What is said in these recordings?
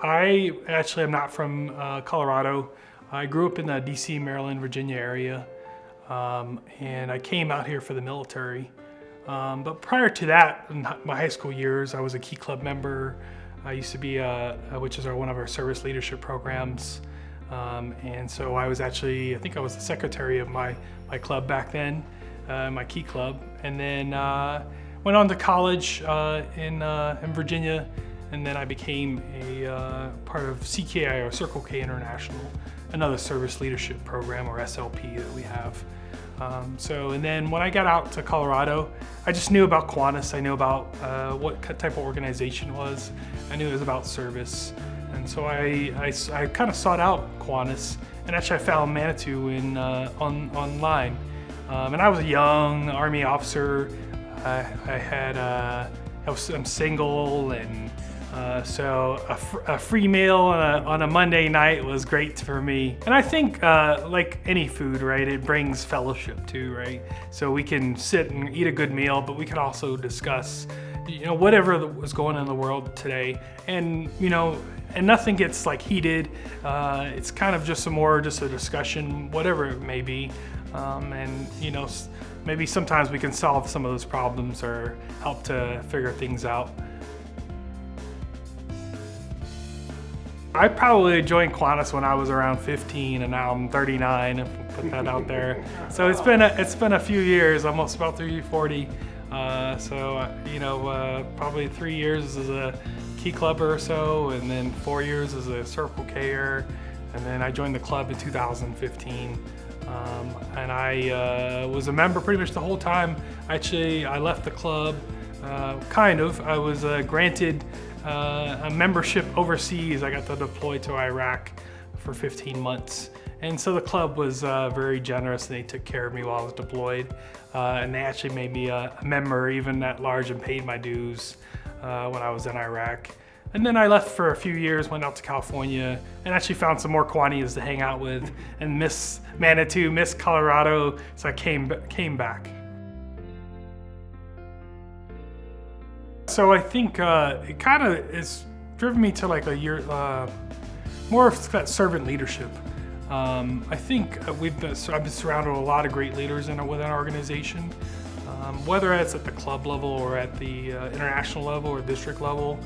I actually am not from Colorado. I grew up in the DC, Maryland, Virginia area, and I came out here for the military. But prior to that, in my high school years, I was a Key Club member. I used to be, which is one of our service leadership programs. And so I was actually, I think I was the secretary of my club back then, my Key Club. And then went on to college in Virginia, and then I became a part of CKI, or Circle K International, another service leadership program, or SLP, that we have. And then when I got out to Colorado, I just knew about Kiwanis. I knew about what type of organization it was. I knew it was about service. And so I kind of sought out Kiwanis, and actually I found Manitou online. And I was a young Army officer. I'm single, and so a free meal on a Monday night was great for me. And I think like any food, right, it brings fellowship too, right? So we can sit and eat a good meal, but we can also discuss, whatever was going on in the world today. And, and nothing gets like heated. It's kind of just a discussion, whatever it may be. Maybe sometimes we can solve some of those problems or help to figure things out. I probably joined Kiwanis when I was around 15, and now I'm 39. If I put that out there. So it's been a few years, almost about 40. Probably 3 years as a Key Clubber or so, and then 4 years as a Circle K-er, and then I joined the club in 2015. And I was a member pretty much the whole time. Actually, I left the club, I was granted a membership overseas. I got to deploy to Iraq for 15 months. And so the club was very generous, and they took care of me while I was deployed. And they actually made me a member, even at large, and paid my dues when I was in Iraq. And then I left for a few years, went out to California, and actually found some more Kiwanis to hang out with, and miss Manitou, miss Colorado, so I came back. So I think it kind of has driven me to like a year, more of that servant leadership. I think I've been surrounded with a lot of great leaders within our organization, whether it's at the club level or at the international level or district level.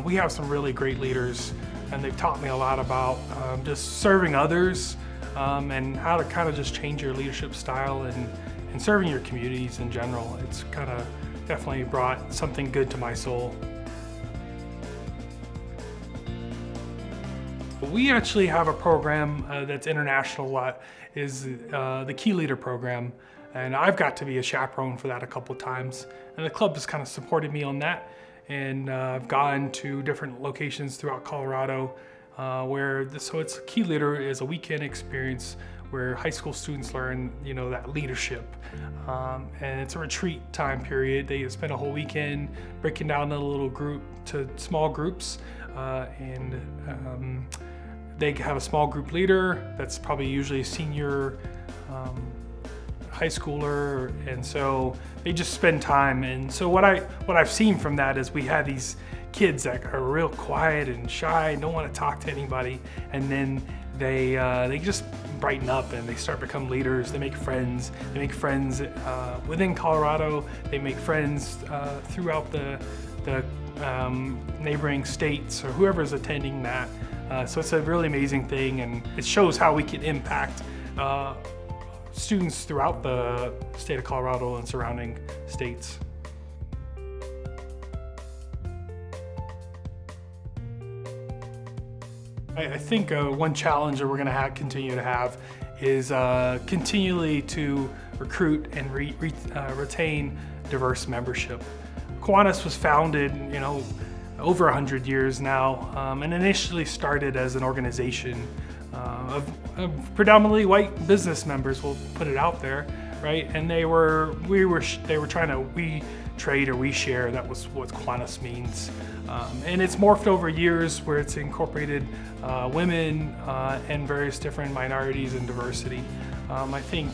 We have some really great leaders, and they've taught me a lot about just serving others and how to kind of just change your leadership style and serving your communities in general. It's kind of definitely brought something good to my soul. We actually have a program that's international, is the Key Leader program, and I've got to be a chaperone for that a couple of times, and the club has kind of supported me on that. And I've gone to different locations throughout Colorado so it's Key Leader is a weekend experience where high school students learn, that leadership. And it's a retreat time period. They spend a whole weekend breaking down to small groups, and they have a small group leader that's probably usually a senior high schooler, and so they just spend time. And so what I've seen from that is we have these kids that are real quiet and shy, don't want to talk to anybody, and then they just brighten up and they start to become leaders. They make friends. They make friends within Colorado. They make friends throughout the neighboring states, or whoever's attending that. So it's a really amazing thing, and it shows how we can impact students throughout the state of Colorado and surrounding states. I think one challenge that we're going to continue to have is continually to recruit and retain diverse membership. Kiwanis was founded, over 100 years now, and initially started as an organization of predominantly white business members. We'll put it out there, right? And they were trying to we trade or we share. That was what Kiwanis means, and it's morphed over years where it's incorporated women and various different minorities and diversity. I think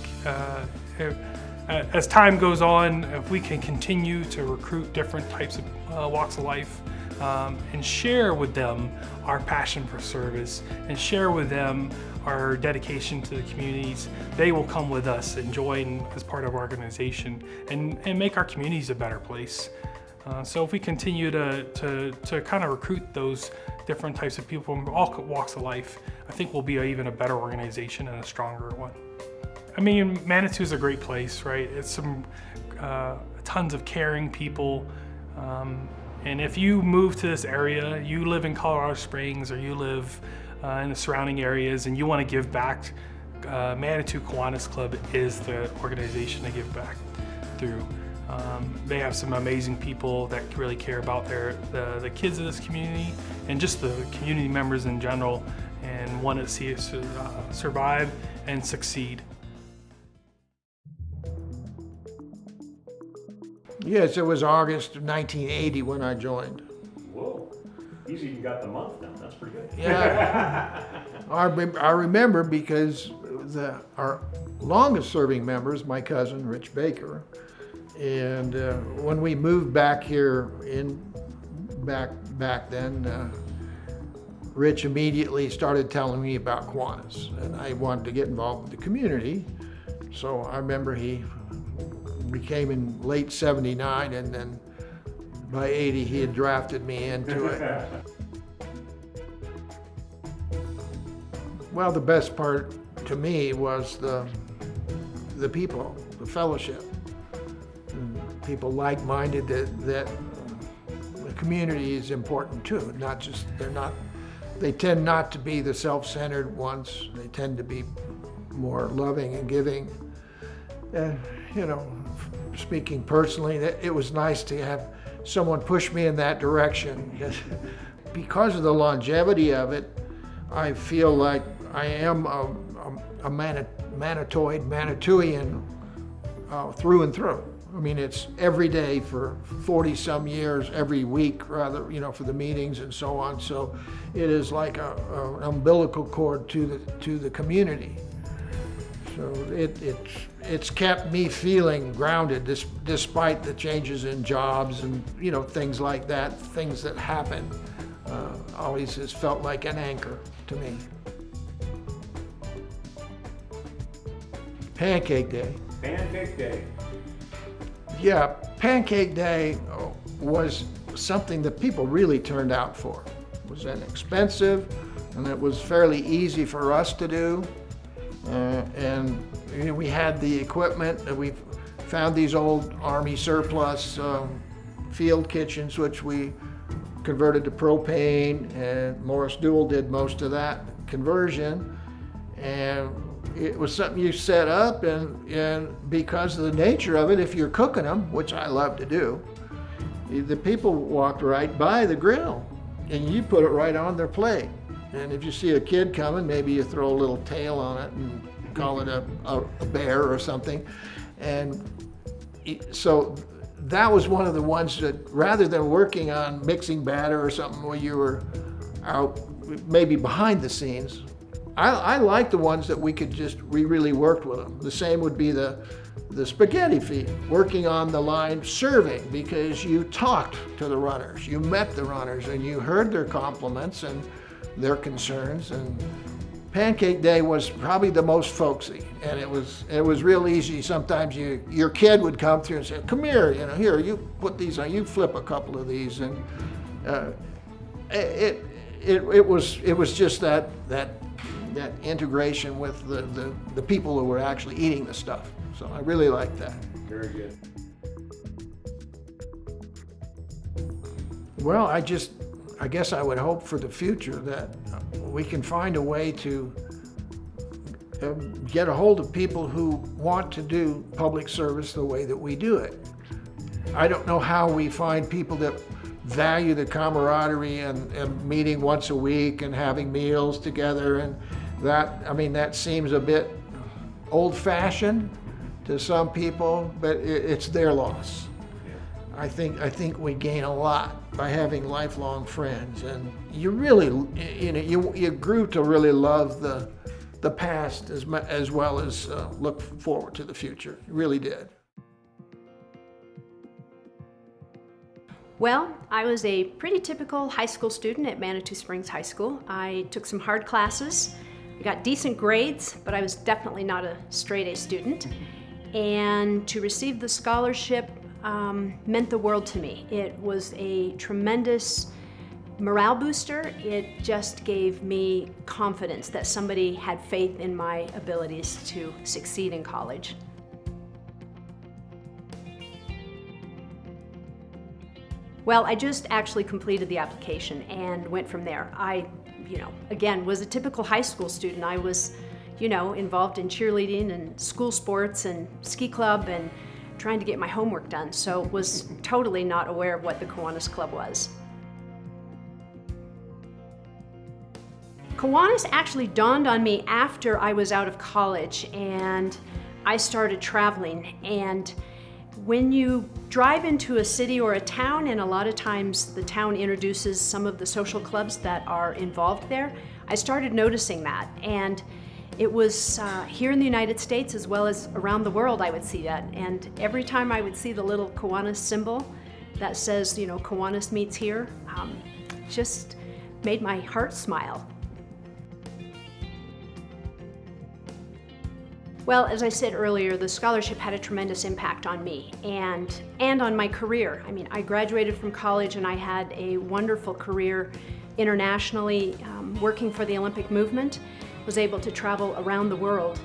as time goes on, if we can continue to recruit different types of walks of life, and share with them our passion for service and share with them our dedication to the communities, they will come with us and join as part of our organization and make our communities a better place. So if we continue to kind of recruit those different types of people from all walks of life, I think we'll be even a better organization and a stronger one. I mean, Manitou is a great place, right? It's some tons of caring people. And if you move to this area, you live in Colorado Springs or you live in the surrounding areas and you want to give back, Manitou Kiwanis Club is the organization to give back through. They have some amazing people that really care about the kids of this community and just the community members in general, and want to see us survive and succeed. Yes, it was August of 1980 when I joined. Whoa, he's even got the month now. That's pretty good. Yeah, I remember because our longest serving member is my cousin, Rich Baker. And when we moved back here back then, Rich immediately started telling me about Kiwanis, and I wanted to get involved with the community. So I remember he came in late '79, and then by '80 he had drafted me into it. Well, the best part to me was the people, the fellowship. People like-minded, that the community is important too. Not just, they tend not to be the self-centered ones. They tend to be more loving and giving. And, you know, speaking personally, it was nice to have someone push me in that direction. Because of the longevity of it, I feel like I am a Manitouian through and through. I mean, it's every day for 40-some years, every week rather, you know, for the meetings and so on. So it is like an umbilical cord to the community. So it's kept me feeling grounded despite the changes in jobs and, you know, things like that, things that happen. Always has felt like an anchor to me. Pancake Day. Pancake Day. Yeah, Pancake Day was something that people really turned out for. It was inexpensive, and it was fairly easy for us to do. And you know, we had the equipment, and we found these old Army surplus field kitchens, which we converted to propane, and Morris Duell did most of that conversion. And it was something you set up, and because of the nature of it, if you're cooking them, which I love to do, the people walked right by the grill, and you put it right on their plate. And if you see a kid coming, maybe you throw a little tail on it and call it a bear or something. And so that was one of the ones that, rather than working on mixing batter or something where you were out maybe behind the scenes, I like the ones that we really worked with them. The same would be the spaghetti feed, working on the line serving, because you talked to the runners, you met the runners, and you heard their compliments and their concerns. And Pancake Day was probably the most folksy, and it was real easy. Sometimes your kid would come through and say, "Come here, you know, here, you put these on, you flip a couple of these," and it was just that integration with the people who were actually eating the stuff. So I really liked that. Very good. Well, I guess I would hope for the future that we can find a way to get a hold of people who want to do public service the way that we do it. I don't know how we find people that value the camaraderie and meeting once a week and having meals together, and that seems a bit old-fashioned to some people, but it's their loss. Yeah. I think we gain a lot by having lifelong friends, and you really, you grew to really love the past as well as look forward to the future. You really did. Well, I was a pretty typical high school student at Manitou Springs High School. I took some hard classes, I got decent grades, but I was definitely not a straight A student. And to receive the scholarship meant the world to me. It was a tremendous morale booster. It just gave me confidence that somebody had faith in my abilities to succeed in college. Well, I just actually completed the application and went from there. I, again, was a typical high school student. I was, involved in cheerleading and school sports and ski club and trying to get my homework done, so was totally not aware of what the Kiwanis Club was. Kiwanis actually dawned on me after I was out of college and I started traveling. And when you drive into a city or a town, and a lot of times the town introduces some of the social clubs that are involved there, I started noticing that. And it was here in the United States as well as around the world I would see that. And every time I would see the little Kiwanis symbol that says, Kiwanis meets here, just made my heart smile. Well, as I said earlier, the scholarship had a tremendous impact on me and on my career. I mean, I graduated from college and I had a wonderful career internationally, working for the Olympic movement, was able to travel around the world.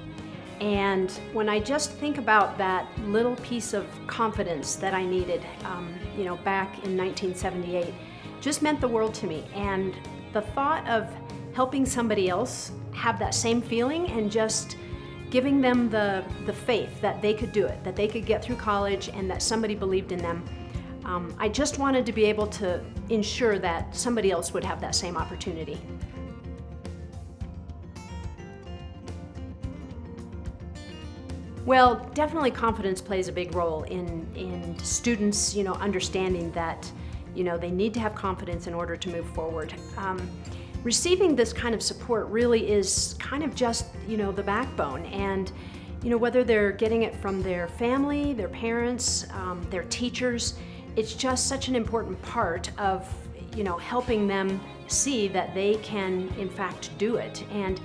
And when I just think about that little piece of confidence that I needed, back in 1978, just meant the world to me. And the thought of helping somebody else have that same feeling and just giving them the faith that they could do it, that they could get through college and that somebody believed in them. I just wanted to be able to ensure that somebody else would have that same opportunity. Well, definitely confidence plays a big role in students, understanding that, they need to have confidence in order to move forward. Receiving this kind of support really is kind of just, the backbone. And, whether they're getting it from their family, their parents, their teachers, it's just such an important part of, helping them see that they can, in fact, do it. And,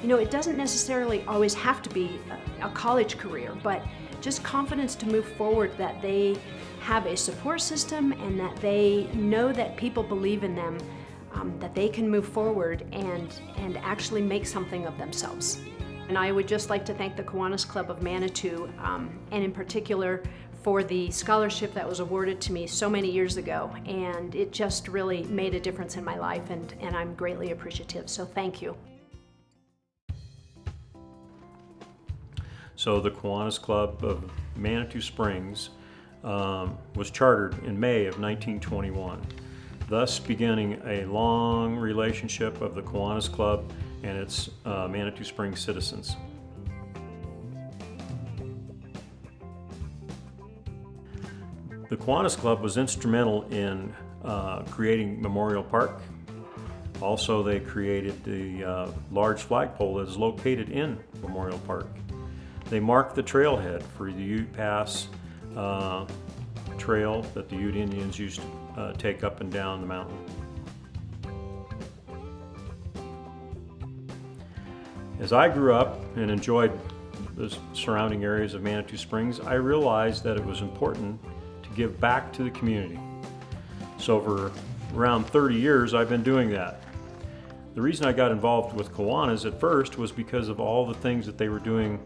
it doesn't necessarily always have to be a college career, but just confidence to move forward, that they have a support system and that they know that people believe in them, that they can move forward and actually make something of themselves. And I would just like to thank the Kiwanis Club of Manitou, and in particular for the scholarship that was awarded to me so many years ago. And it just really made a difference in my life, and I'm greatly appreciative, so thank you. So the Kiwanis Club of Manitou Springs was chartered in May of 1921. Thus beginning a long relationship of the Kiwanis Club and its Manitou Springs citizens. The Kiwanis Club was instrumental in creating Memorial Park. Also, they created the large flagpole that is located in Memorial Park. They marked the trailhead for the Ute Pass trail that the Ute Indians used to take up and down the mountain. As I grew up and enjoyed the surrounding areas of Manitou Springs, I realized that it was important to give back to the community. So for around 30 years, I've been doing that. The reason I got involved with Kiwanis at first was because of all the things that they were doing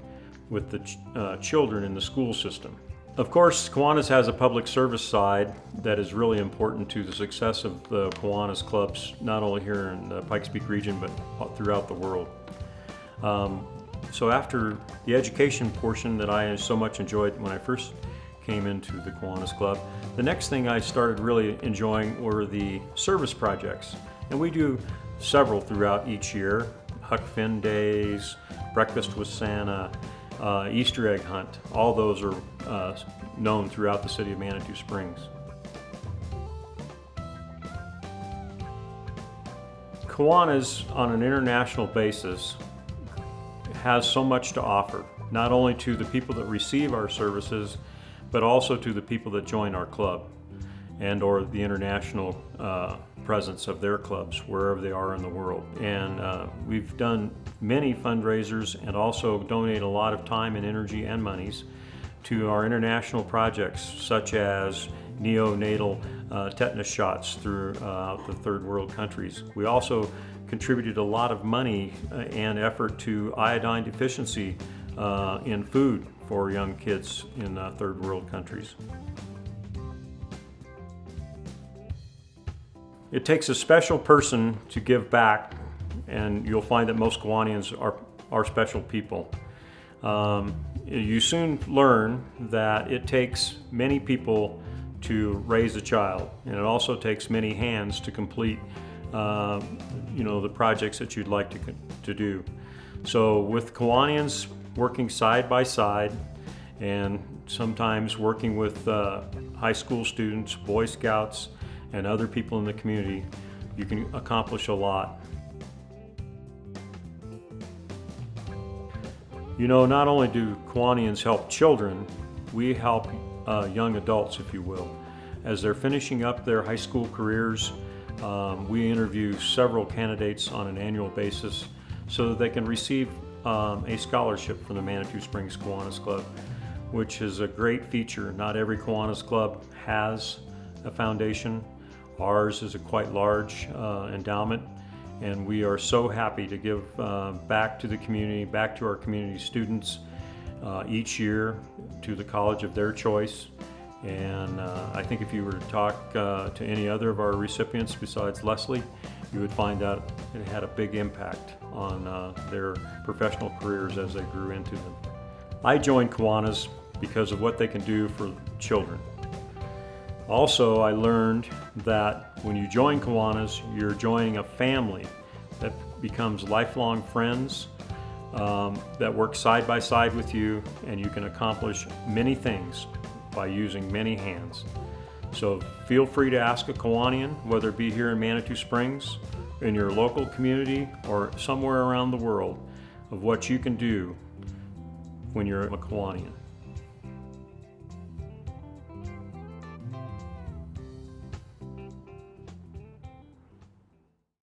with the children in the school system. Of course, Kiwanis has a public service side that is really important to the success of the Kiwanis clubs, not only here in the Pikes Peak region, but throughout the world. So after the education portion that I so much enjoyed when I first came into the Kiwanis Club, the next thing I started really enjoying were the service projects. And we do several throughout each year: Huck Finn Days, Breakfast with Santa, Easter egg hunt. All those are known throughout the city of Manitou Springs. Kiwanis, on an international basis, has so much to offer, not only to the people that receive our services, but also to the people that join our club. and or the international presence of their clubs wherever they are in the world. And we've done many fundraisers and also donate a lot of time and energy and monies to our international projects, such as neonatal tetanus shots throughout the third world countries. We also contributed a lot of money and effort to iodine deficiency in food for young kids in third world countries. It takes a special person to give back, and you'll find that most Kiwanians are special people. You soon learn that it takes many people to raise a child, and it also takes many hands to complete the projects that you'd like to do. So with Kiwanians working side by side, and sometimes working with high school students, Boy Scouts, and other people in the community, you can accomplish a lot. Not only do Kiwanians help children, we help young adults, if you will. As they're finishing up their high school careers, we interview several candidates on an annual basis so that they can receive a scholarship from the Manitou Springs Kiwanis Club, which is a great feature. Not every Kiwanis Club has a foundation. Ours is a quite large endowment, and we are so happy to give back to the community, back to our community students each year to the college of their choice. And I think if you were to talk to any other of our recipients besides Leslie, you would find out it had a big impact on their professional careers as they grew into them. I joined Kiwanis because of what they can do for children. Also, I learned that when you join Kiwanis, you're joining a family that becomes lifelong friends that work side by side with you, and you can accomplish many things by using many hands. So feel free to ask a Kiwanian, whether it be here in Manitou Springs, in your local community, or somewhere around the world, of what you can do when you're a Kiwanian.